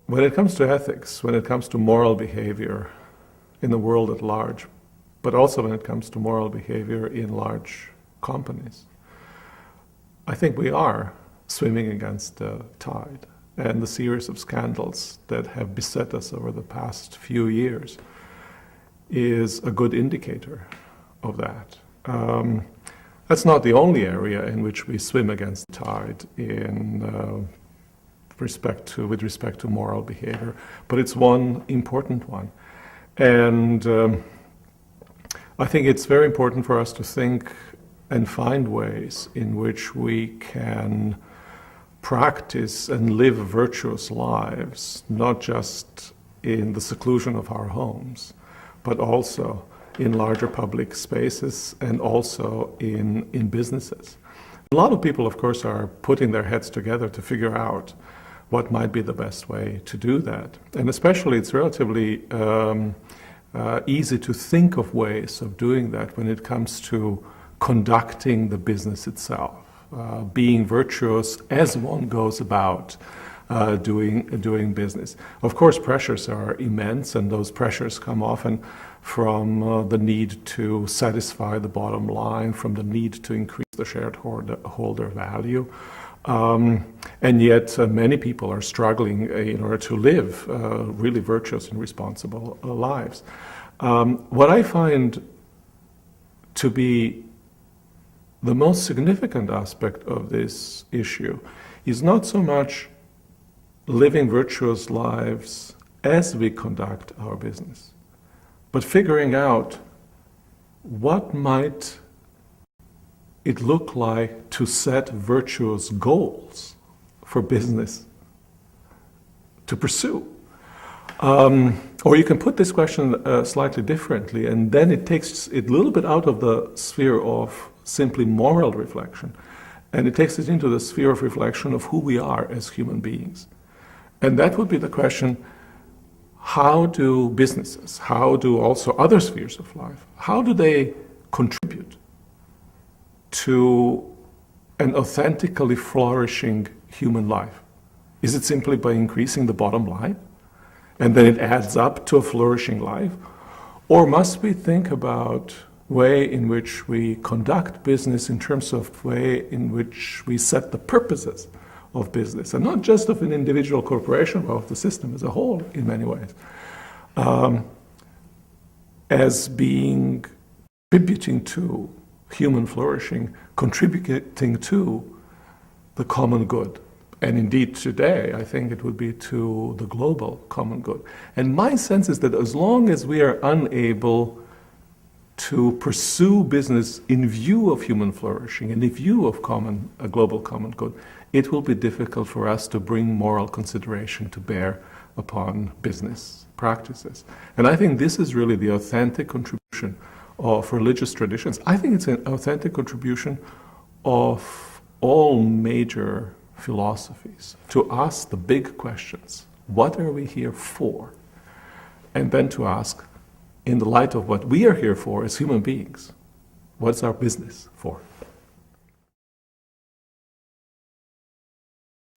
when it comes to ethics, when it comes to moral behavior in the world at large, but also when it comes to moral behavior in large companies, I think we are swimming against the tide. And the series of scandals that have beset us over the past few years is a good indicator of that. That's not the only area in which we swim against the tide with respect to moral behavior, but it's one important one. And I think it's very important for us to think and find ways in which we can practice and live virtuous lives, not just in the seclusion of our homes, but also in larger public spaces and also in businesses. A lot of people, of course, are putting their heads together to figure out what might be the best way to do that. And especially it's relatively easy to think of ways of doing that when it comes to conducting the business itself, being virtuous as one goes about doing business. Of course, pressures are immense, and those pressures come often from the need to satisfy the bottom line, from the need to increase the shareholder value. And yet many people are struggling in order to live really virtuous and responsible lives. What I find to be the most significant aspect of this issue is not so much living virtuous lives as we conduct our business, but figuring out what might it look like to set virtuous goals for business to pursue. Or you can put this question slightly differently, and then it takes it a little bit out of the sphere of simply moral reflection, and it takes it into the sphere of reflection of who we are as human beings. And that would be the question, how do businesses, how do also other spheres of life, how do they contribute to an authentically flourishing human life? Is it simply by increasing the bottom line, and then it adds up to a flourishing life? Or must we think about way in which we conduct business in terms of way in which we set the purposes of business, and not just of an individual corporation, but of the system as a whole in many ways, as being contributing to human flourishing, contributing to the common good. And indeed today, I think it would be to the global common good. And my sense is that as long as we are unable to pursue business in view of human flourishing and in view of a global common good, it will be difficult for us to bring moral consideration to bear upon business practices. And I think this is really the authentic contribution of religious traditions. I think it's an authentic contribution of all major philosophies to ask the big questions. What are we here for? And then to ask, in the light of what we are here for as human beings, what's our business for?